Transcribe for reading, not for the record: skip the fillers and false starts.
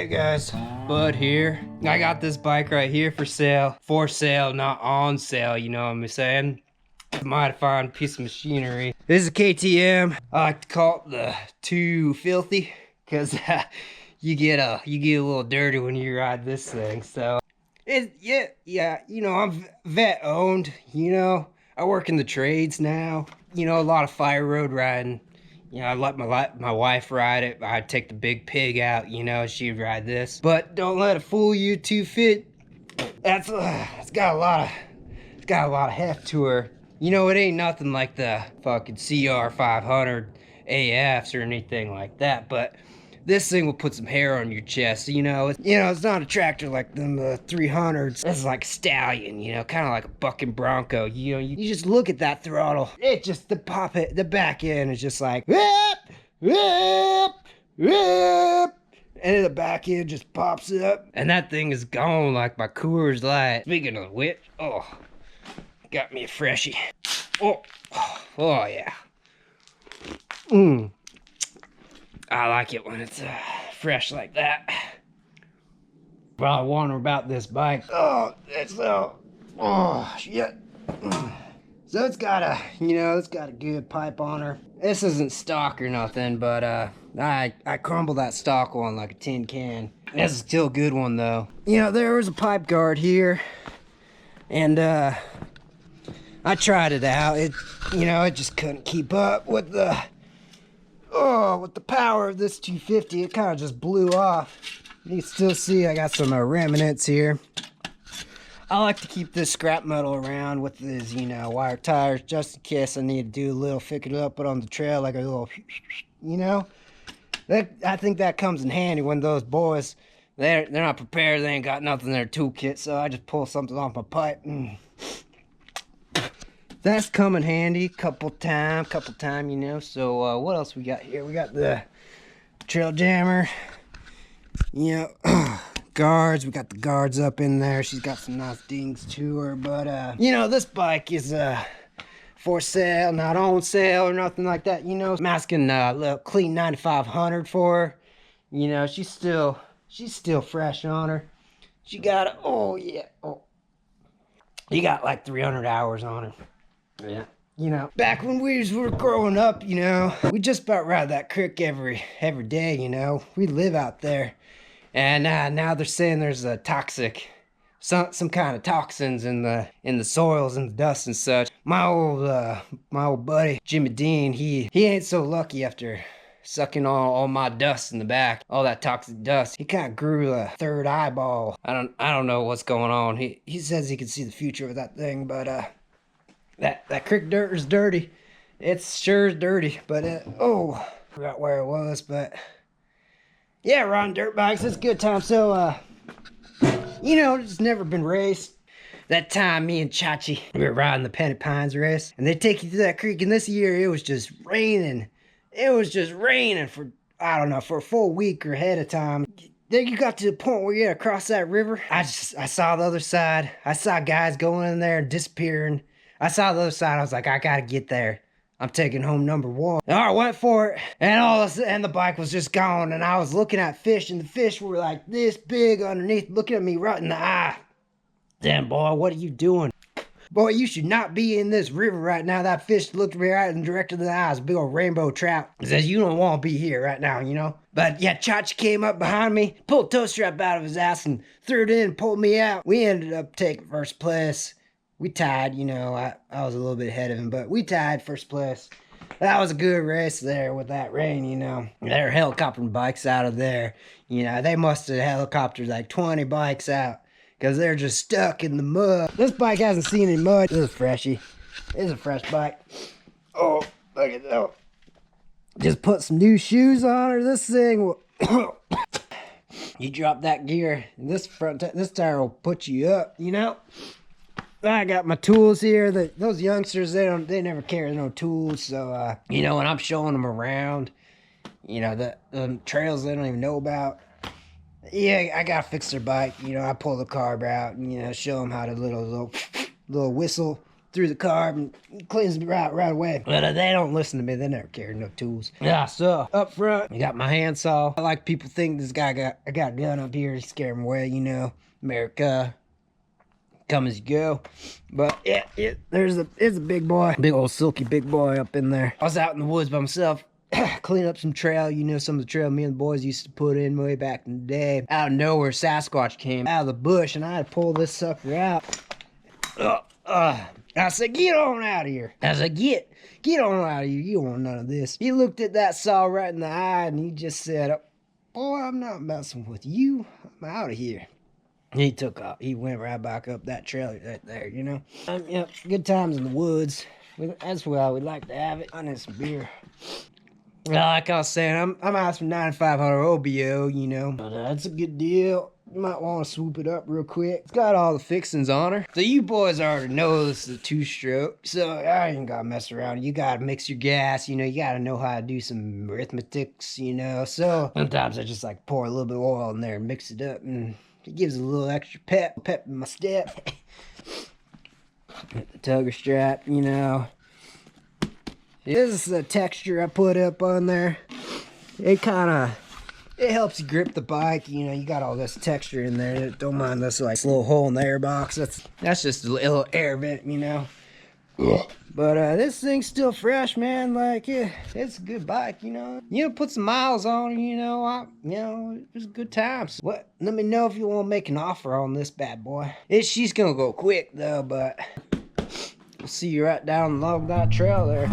Alright guys, Bud here. I got this bike right here for sale. For sale, not on sale, you know what I'm saying? Modified piece of machinery. This is a KTM. I like to call it the too filthy, because you get a little dirty when you ride this thing. So yeah, you know, I'm vet owned, you know. I work in the trades now. You know, a lot of fire road riding. You know, I let my wife ride it. I'd take the big pig out, you know, she'd ride this. But don't let it fool you, too fit. It's got a lot of heft to her. You know, it ain't nothing like the fucking CR 500 AFs or anything like that, but this thing will put some hair on your chest. You know, it's not a tractor like them 300s. This is like a stallion, you know, kind of like a bucking bronco. You know, you just look at that throttle. It just, the back end is just like, whip, whip, whip. And the back end just pops up. And that thing is gone like my Coors Light. Speaking of which, oh, got me a freshie. Oh yeah. I like it when it's fresh like that. Probably wondering about this bike. Oh shit. So it's got a good pipe on her. This isn't stock or nothing, but I crumbled that stock one like a tin can. This is still a good one though. You know, there was a pipe guard here, and I tried it out. It just couldn't keep up with the power of this 250. It kind of just blew off. You can still see I got some remnants here. I like to keep this scrap metal around with these, you know, wire tires, just in case I need to do a little, pick it up, put on the trail like a little, you know. I think that comes in handy when those boys, they're not prepared, they ain't got nothing in their toolkit, so I just pull something off my pipe. That's come in handy couple time, you know. So what else we got here? We got the trail jammer, you know, guards. We got the guards up in there. She's got some nice dings to her, but you know, this bike is for sale, not on sale or nothing like that. You know, I'm asking a little clean 9,500 for her. You know, she's still fresh on her. She got you got like 300 hours on her. Yeah, you know, back when we were growing up, you know, we just about ride that creek every day, you know. We live out there, and now they're saying there's a some kind of toxins in the soils and the dust and such. My old buddy Jimmy Dean, he ain't so lucky after sucking all my dust in the back, all that toxic dust. He kind of grew a third eyeball. I don't know what's going on. He says he can see the future with that thing, but that creek dirt is dirty. It's sure dirty, but forgot where it was, but yeah, riding dirt bikes, it's a good time. So you know, it's never been raced. That time me and Chachi, we were riding the Penny Pines race, and they take you to that creek, and this year it was just raining. It was just raining for, I don't know, for a full week or ahead of time. Then you got to the point where you gotta cross that river. I saw the other side. I saw guys going in there and disappearing. I saw the other side. I was like, I gotta get there. I'm taking home number one. And I went for it, and the bike was just gone. And I was looking at fish, and the fish were like this big underneath, looking at me right in the eye. Damn, boy, what are you doing? Boy, you should not be in this river right now. That fish looked me right in the direction of the eyes, big old rainbow trout. It says, you don't want to be here right now, you know? But yeah, Chachi came up behind me, pulled a toe strap out of his ass, and threw it in and pulled me out. We ended up taking first place. We tied, you know, I was a little bit ahead of him, but we tied first place. That was a good race there with that rain, you know. They're helicoptering bikes out of there. You know, they must have helicoptered like 20 bikes out, because they're just stuck in the mud. This bike hasn't seen any mud. This is freshie. It's a fresh bike. Oh, look at that. Just put some new shoes on her. This thing will... You drop that gear, and this tire will put you up, you know. I got my tools here. Those youngsters, they never carry no tools. So you know, when I'm showing them around, you know, the trails they don't even know about. Yeah, I gotta fix their bike. You know, I pull the carb out and, you know, show them how to little whistle through the carb and cleans it right away. But they don't listen to me. They never carry no tools. Yeah, so up front, I got my handsaw. I like people think this guy I got a gun up here to scare him away, you know. America, come as you go. But yeah, it's a big boy. Big old silky big boy up in there. I was out in the woods by myself. Clean up some trail, you know, some of the trail me and the boys used to put in way back in the day. Out of nowhere, Sasquatch came out of the bush, and I had to pull this sucker out. I said, get on out of here. I said, get on out of here. You don't want none of this. He looked at that saw right in the eye, and he just said, boy, I'm not messing with you. I'm out of here. He took off. He went right back up that trail right there, you know. Yep, good times in the woods. That's where we like to have it. I need some beer. Like I was saying, I'm out some 9500 OBO, you know. But that's a good deal. You might want to swoop it up real quick. It's got all the fixings on her. So you boys already know this is a 2-stroke. So I ain't gotta mess around. You gotta mix your gas, you know. You gotta know how to do some arithmetics, you know. So sometimes I just like pour a little bit of oil in there and mix it up. And it gives a little extra pep in my step. Get the tugger strap, you know. This is the texture I put up on there. It helps you grip the bike. You know, you got all this texture in there. Don't mind this like little hole in the air box. That's just a little air vent, you know. But this thing's still fresh, man. Like, yeah, it's a good bike, you know. You know, put some miles on it, you know. It was good times. What? Let me know if you want to make an offer on this bad boy. She's gonna go quick though, but we'll see you right down along that trail there.